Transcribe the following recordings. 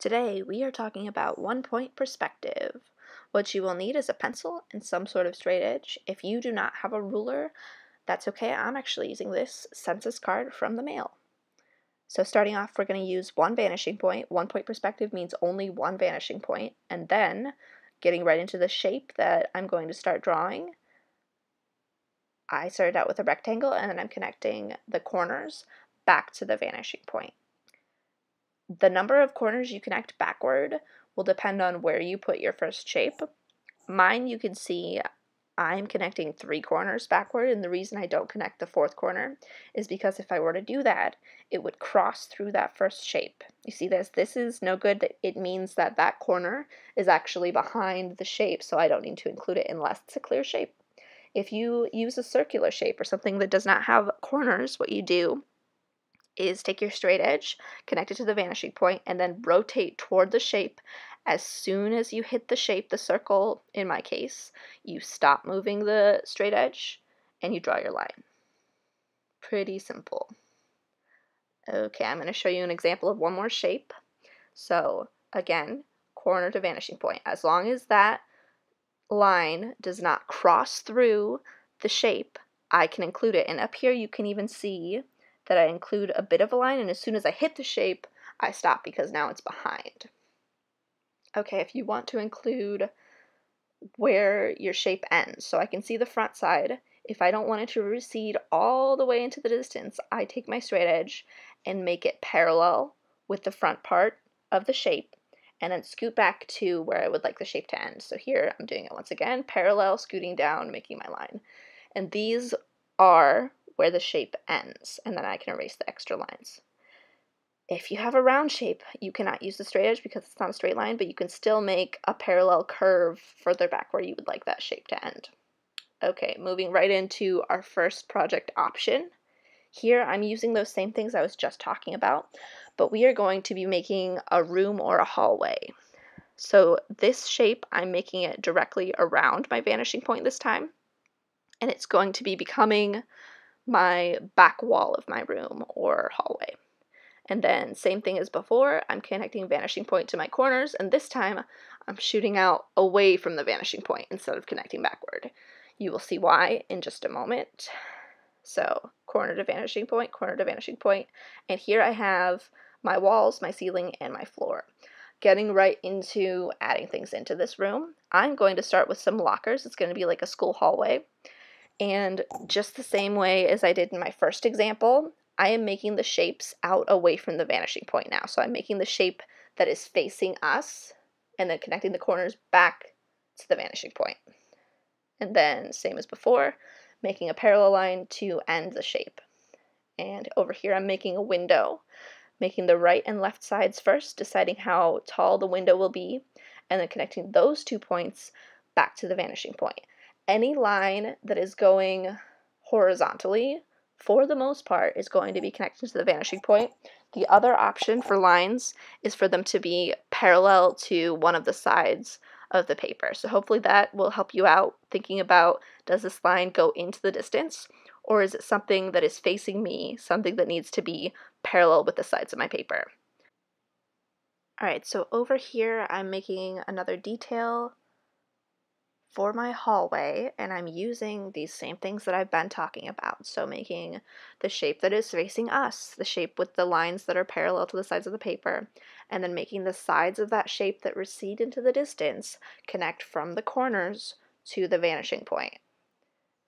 Today we are talking about one-point perspective. What you will need is a pencil and some sort of straight edge. If you do not have a ruler, that's okay. I'm actually using this census card from the mail. So starting off, we're going to use one vanishing point. One-point perspective means only one vanishing point. And then getting right into the shape that I'm going to start drawing. I started out with a rectangle and then I'm connecting the corners back to the vanishing point. The number of corners you connect backward will depend on where you put your first shape. Mine, you can see I'm connecting 3 corners backward, and the reason I don't connect the 4th corner is because if I were to do that, it would cross through that first shape. You see this? This is no good. It means that that corner is actually behind the shape, so I don't need to include it unless it's a clear shape. If you use a circular shape or something that does not have corners, what you do is take your straight edge, connect it to the vanishing point, and then rotate toward the shape. As soon as you hit the shape, the circle in my case, you stop moving the straight edge and you draw your line. Pretty simple. Okay, I'm going to show you an example of one more shape. So again, corner to vanishing point. As long as that line does not cross through the shape, I can include it. And up here you can even see that I include a bit of a line, and as soon as I hit the shape, I stop because now it's behind. Okay, if you want to include where your shape ends, so I can see the front side, if I don't want it to recede all the way into the distance, I take my straight edge and make it parallel with the front part of the shape, and then scoot back to where I would like the shape to end. So here I'm doing it once again, parallel, scooting down, making my line. And these are where the shape ends, and then I can erase the extra lines. If you have a round shape, you cannot use the straight edge because it's not a straight line, but you can still make a parallel curve further back where you would like that shape to end. Okay, moving right into our first project option. Here I'm using those same things I was just talking about, but we are going to be making a room or a hallway. So this shape, I'm making it directly around my vanishing point this time, and it's going to be becoming my back wall of my room or hallway. And then same thing as before, I'm connecting vanishing point to my corners, and this time I'm shooting out away from the vanishing point instead of connecting backward. You will see why in just a moment. So corner to vanishing point, and here I have my walls, my ceiling, and my floor. Getting right into adding things into this room, I'm going to start with some lockers. It's going to be like a school hallway. And just the same way as I did in my first example, I am making the shapes out away from the vanishing point now. So I'm making the shape that is facing us and then connecting the corners back to the vanishing point. And then same as before, making a parallel line to end the shape. And over here I'm making a window, making the right and left sides first, deciding how tall the window will be, and then connecting those 2 points back to the vanishing point. Any line that is going horizontally, for the most part, is going to be connected to the vanishing point. The other option for lines is for them to be parallel to one of the sides of the paper. So hopefully that will help you out thinking about, does this line go into the distance, or is it something that is facing me, something that needs to be parallel with the sides of my paper? Alright, so over here I'm making another detail for my hallway, and I'm using these same things that I've been talking about. So making the shape that is facing us, the shape with the lines that are parallel to the sides of the paper, and then making the sides of that shape that recede into the distance connect from the corners to the vanishing point.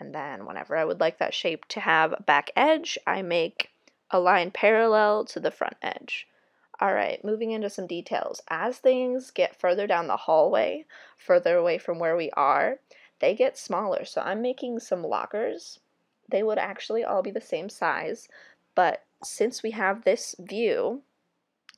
And then whenever I would like that shape to have a back edge, I make a line parallel to the front edge. Alright, moving into some details. As things get further down the hallway, further away from where we are, they get smaller. So I'm making some lockers. They would actually all be the same size, but since we have this view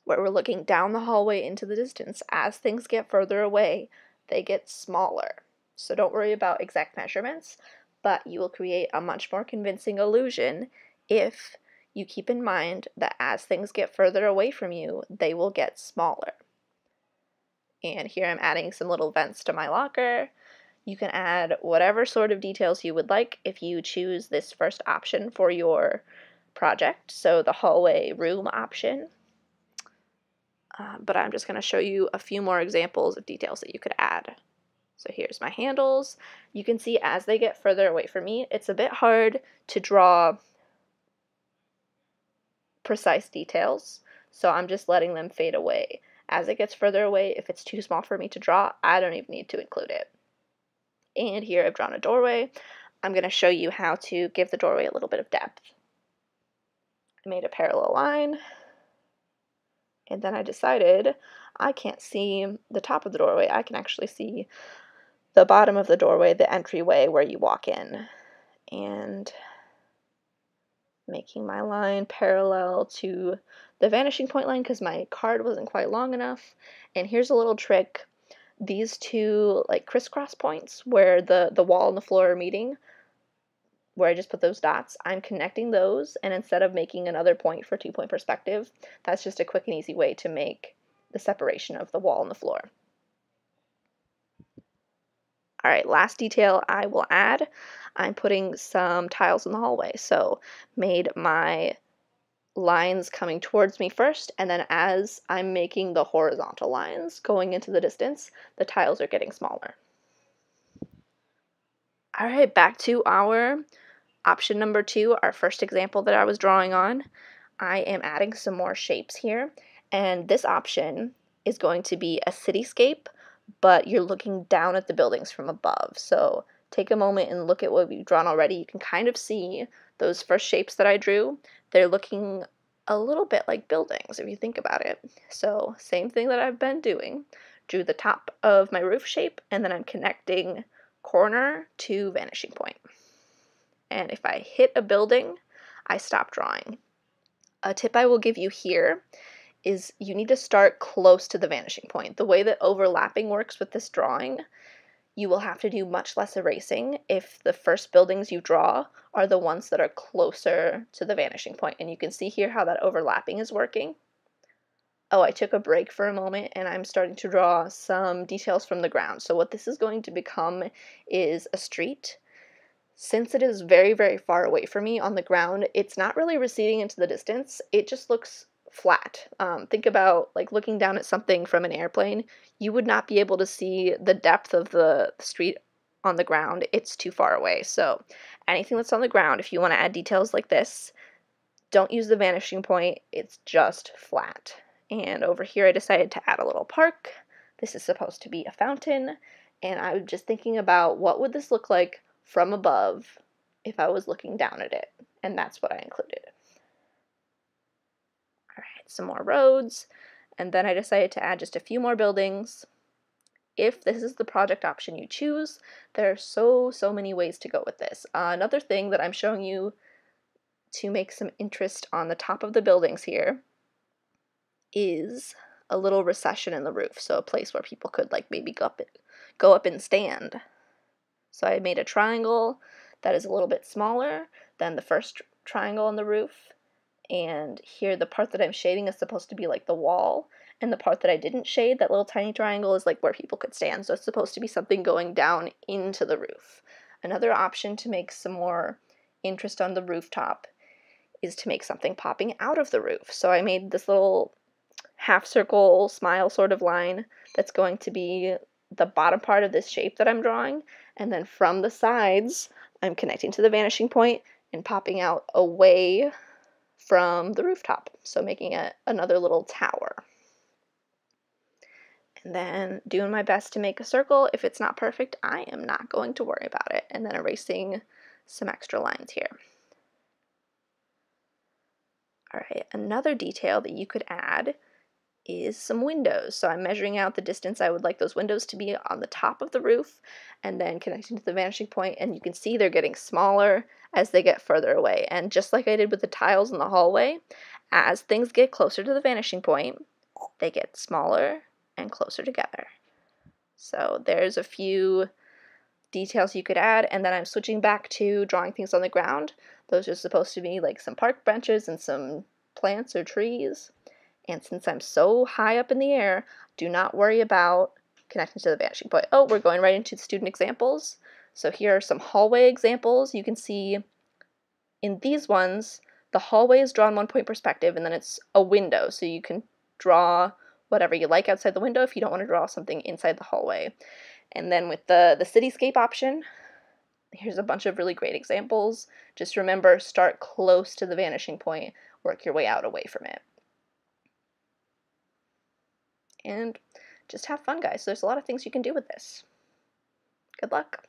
where we're looking down the hallway into the distance, as things get further away, they get smaller. So don't worry about exact measurements, but you will create a much more convincing illusion if you keep in mind that as things get further away from you, they will get smaller. And here I'm adding some little vents to my locker. You can add whatever sort of details you would like if you choose this first option for your project. So the hallway room option. but I'm just going to show you a few more examples of details that you could add. So here's my handles. You can see as they get further away from me, it's a bit hard to draw precise details, so I'm just letting them fade away. As it gets further away, if it's too small for me to draw, I don't even need to include it. And here I've drawn a doorway. I'm going to show you how to give the doorway a little bit of depth. I made a parallel line, and then I decided I can't see the top of the doorway. I can actually see the bottom of the doorway, the entryway where you walk in. And making my line parallel to the vanishing point line because my card wasn't quite long enough. And here's a little trick. These two like crisscross points where the wall and the floor are meeting, where I just put those dots, I'm connecting those, and instead of making another point for 2-point perspective, that's just a quick and easy way to make the separation of the wall and the floor. Alright, last detail I will add, I'm putting some tiles in the hallway. So made my lines coming towards me first, and then as I'm making the horizontal lines going into the distance, the tiles are getting smaller. Alright, back to our option number 2, our first example that I was drawing on. I am adding some more shapes here, and this option is going to be a cityscape, but you're looking down at the buildings from above. So take a moment and look at what we've drawn already. You can kind of see those first shapes that I drew. They're looking a little bit like buildings if you think about it. So same thing that I've been doing. Drew the top of my roof shape, and then I'm connecting corner to vanishing point. And if I hit a building, I stop drawing. A tip I will give you here is you need to start close to the vanishing point. The way that overlapping works with this drawing, you will have to do much less erasing if the first buildings you draw are the ones that are closer to the vanishing point. And you can see here how that overlapping is working. Oh, I took a break for a moment and I'm starting to draw some details from the ground. So what this is going to become is a street. Since it is very, very far away from me on the ground, it's not really receding into the distance. It just looks flat. Think about like looking down at something from an airplane. You would not be able to see the depth of the street on the ground. It's too far away. So anything that's on the ground, if you want to add details like this, don't use the vanishing point. It's just flat. And over here I decided to add a little park. This is supposed to be a fountain. And I was just thinking about what would this look like from above if I was looking down at it. And that's what I included. Alright, some more roads, and then I decided to add just a few more buildings. If this is the project option you choose, there are so many ways to go with this. Another thing that I'm showing you to make some interest on the top of the buildings here is a little recession in the roof, so a place where people could like maybe go up and stand. So I made a triangle that is a little bit smaller than the first triangle on the roof. And here the part that I'm shading is supposed to be like the wall, and the part that I didn't shade, that little tiny triangle, is like where people could stand, so it's supposed to be something going down into the roof. Another option to make some more interest on the rooftop is to make something popping out of the roof. So I made this little half circle smile sort of line that's going to be the bottom part of this shape that I'm drawing, and then from the sides I'm connecting to the vanishing point and popping out away from the rooftop, so making it another little tower. And then doing my best to make a circle. If it's not perfect, I am not going to worry about it. And then erasing some extra lines here. Alright, another detail that you could add is some windows. So I'm measuring out the distance I would like those windows to be on the top of the roof, and then connecting to the vanishing point, and you can see they're getting smaller as they get further away. And just like I did with the tiles in the hallway, as things get closer to the vanishing point, they get smaller and closer together. So there's a few details you could add, and then I'm switching back to drawing things on the ground. Those are supposed to be like some park benches and some plants or trees. And since I'm so high up in the air, do not worry about connecting to the vanishing point. Oh, we're going right into the student examples. So here are some hallway examples. You can see in these ones, the hallway is drawn 1-point perspective, and then it's a window. So you can draw whatever you like outside the window if you don't want to draw something inside the hallway. And then with the cityscape option, here's a bunch of really great examples. Just remember, start close to the vanishing point, work your way out away from it. And just have fun, guys. There's a lot of things you can do with this. Good luck.